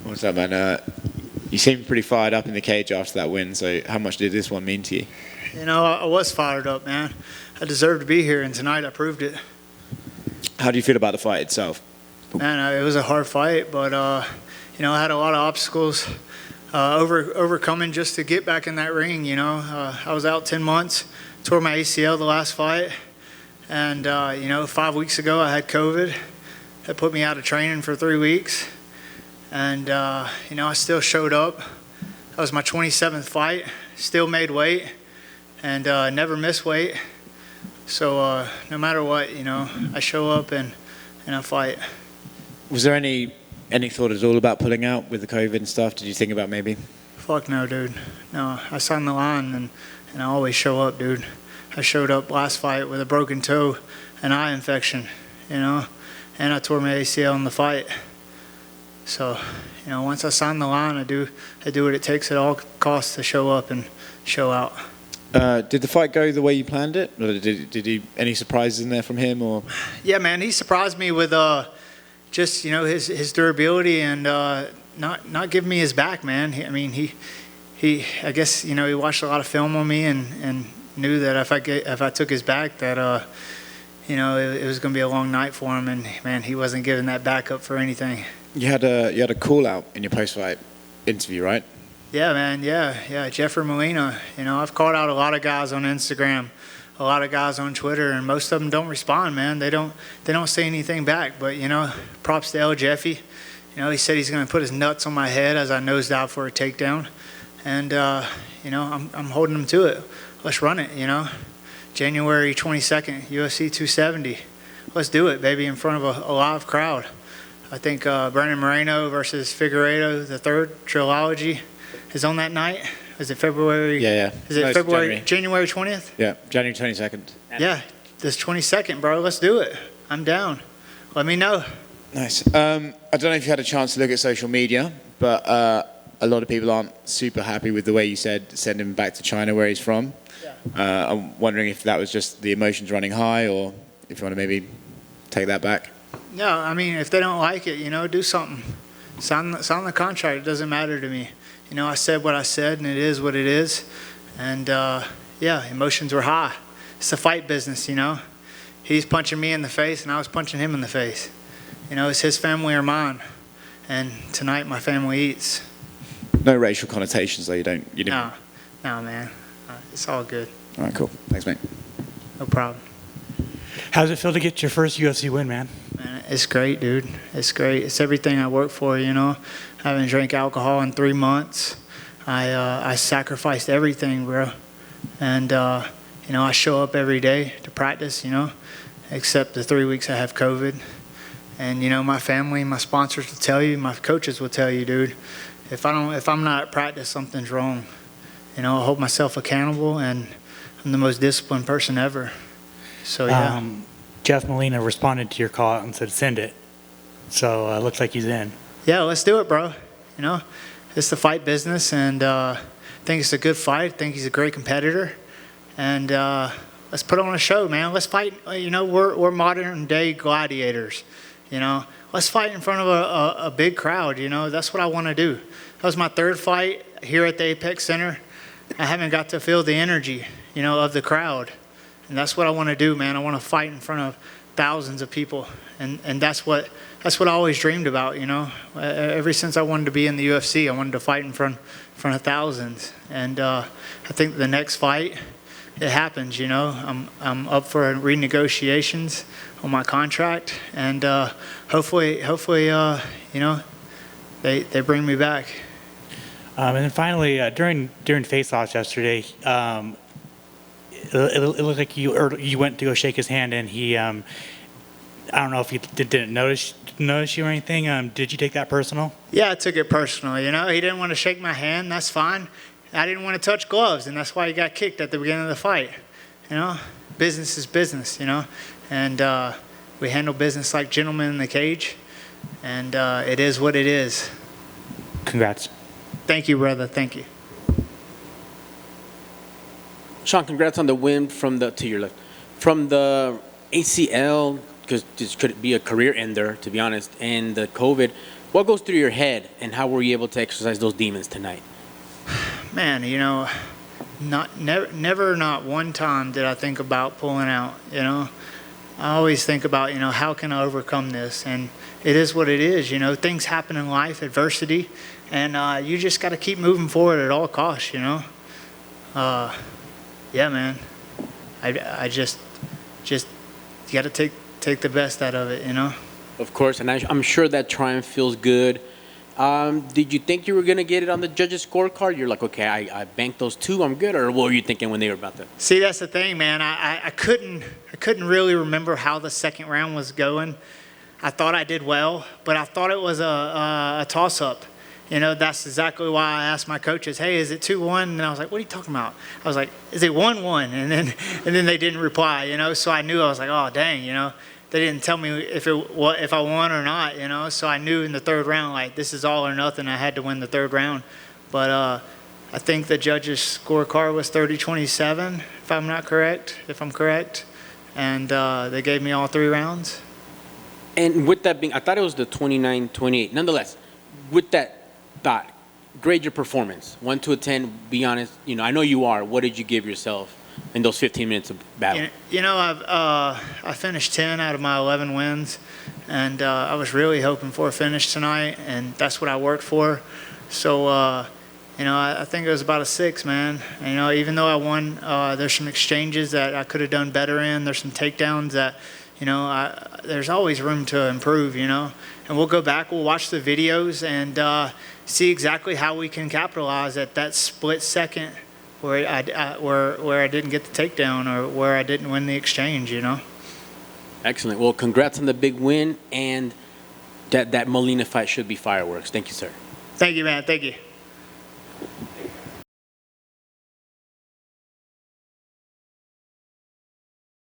What's up, man? You seemed pretty fired up in the cage after that win, so how much did this one mean to you? You know, I was fired up, man. I deserved to be here, and tonight I proved it. How do you feel about the fight itself? Man, it was a hard fight, but, you know, I had a lot of obstacles overcoming just to get back in that ring, you know. I was out 10 months, tore my ACL the last fight, and, you know, 5 weeks ago I had COVID. That put me out of training for 3 weeks. And, you know, I still showed up. That was my 27th fight. Still made weight and never missed weight. So no matter what, you know, I show up and I fight. Was there any thought at all about pulling out with the COVID and stuff? Did you think about maybe? Fuck no, dude. No, I signed the line and I always show up, dude. I showed up last fight with a broken toe, an eye infection, you know, and I tore my ACL in the fight. So, you know, once I sign the line, I do what it takes at all costs to show up and show out. Did the fight go the way you planned it? Or did he any surprises in there from him? Or? Yeah, man, he surprised me with just, you know, his durability and not giving me his back, man. He I guess, you know, he watched a lot of film on me and knew that if I took his back that you know, it was going to be a long night for him, and man, he wasn't giving that back up for anything. You had a call out in your post-fight interview, right? Yeah, man. Yeah. Jeffrey Molina. You know, I've called out a lot of guys on Instagram, a lot of guys on Twitter, and most of them don't respond, man. They don't say anything back. But you know, props to El Jeffy. You know, he said he's going to put his nuts on my head as I nosed out for a takedown, and you know, I'm holding him to it. Let's run it. You know, January 22nd, UFC 270. Let's do it, baby, in front of a live crowd. I think Brandon Moreno versus Figueiredo, the third trilogy, is on that night. Is it February? Yeah. Is it February? January 20th? Yeah, January 22nd. Yeah, this 22nd, bro. Let's do it. I'm down. Let me know. Nice. I don't know if you had a chance to look at social media, but a lot of people aren't super happy with the way you said send him back to China where he's from. Yeah. I'm wondering if that was just the emotions running high, or if you want to maybe take that back. No, I mean, if they don't like it, you know, do something. Sign the contract. It doesn't matter to me. You know, I said what I said, and it is what it is. And, yeah, emotions were high. It's a fight business, you know. He's punching me in the face, and I was punching him in the face. You know, it's his family or mine. And tonight, my family eats. No racial connotations, though. You didn't. No, man. It's all good. All right, cool. Thanks, mate. No problem. How does it feel to get your first UFC win, man? Man, it's great, dude. It's great. It's everything I work for, you know. I haven't drank alcohol in 3 months. I sacrificed everything, bro. And, you know, I show up every day to practice, you know, except the 3 weeks I have COVID. And, you know, my family, my sponsors will tell you, my coaches will tell you, dude, if I'm not at practice, something's wrong. You know, I hold myself accountable, and I'm the most disciplined person ever. So, yeah. Jeff Molina responded to your call out and said, send it. So it looks like he's in. Yeah, let's do it, bro. You know, it's the fight business, and I think it's a good fight. I think he's a great competitor. And let's put on a show, man. Let's fight. You know, we're modern-day gladiators, you know. Let's fight in front of a big crowd, you know. That's what I want to do. That was my third fight here at the Apex Center. I haven't got to feel the energy, you know, of the crowd. And that's what I want to do, man. I want to fight in front of thousands of people. And that's what I always dreamed about, you know. Ever since I wanted to be in the UFC, I wanted to fight in front of thousands. And I think the next fight, it happens, you know. I'm up for renegotiations on my contract. And hopefully, you know, they bring me back. And then finally, during face-offs yesterday, it looked like you went to go shake his hand, and he, I don't know if he didn't notice you or anything. Did you take that personal? Yeah, I took it personal. You know, he didn't want to shake my hand. That's fine. I didn't want to touch gloves, and that's why he got kicked at the beginning of the fight. You know, business is business. You know, and we handle business like gentlemen in the cage, and it is what it is. Congrats. Thank you, brother. Thank you. Sean, congrats on the win from the ACL, because this could be a career ender, to be honest, and the COVID. What goes through your head, and how were you able to exercise those demons tonight? Man, you know, never not one time did I think about pulling out, you know. I always think about, you know, how can I overcome this? And it is what it is, you know. Things happen in life, adversity, and you just got to keep moving forward at all costs, you know. Yeah, man. I just you got to take the best out of it, you know. Of course, and I'm sure that triumph feels good. Did you think you were going to get it on the judges' scorecard? You're like, okay, I banked those 2, I'm good? Or what were you thinking when they were about to? See, that's the thing, man. I couldn't really remember how the second round was going. I thought I did well, but I thought it was a toss-up. You know, that's exactly why I asked my coaches, hey, is it 2-1? And I was like, what are you talking about? I was like, is it 1-1? And then they didn't reply, you know. So I knew, I was like, oh, dang, you know. They didn't tell me if I won or not, you know. So I knew in the third round, like, this is all or nothing. I had to win the third round. But I think the judges' scorecard was 30-27, if I'm correct. And they gave me all 3 rounds. And with that being, I thought it was the 29-28. Nonetheless, with that thought, grade your performance. 1 to 10, be honest. You know, I know you are. What did you give yourself in those 15 minutes of battle? You know, I finished 10 out of my 11 wins, and I was really hoping for a finish tonight, and that's what I worked for. So, you know, I think it was about a 6, man. And, you know, even though I won, there's some exchanges that I could have done better in. There's some takedowns that, you know, there's always room to improve, you know. And we'll go back, we'll watch the videos, and see exactly how we can capitalize at that split second where I didn't get the takedown or where I didn't win the exchange, you know. Excellent. Well, congrats on the big win, and that Molina fight should be fireworks. Thank you, sir. Thank you, man. Thank you.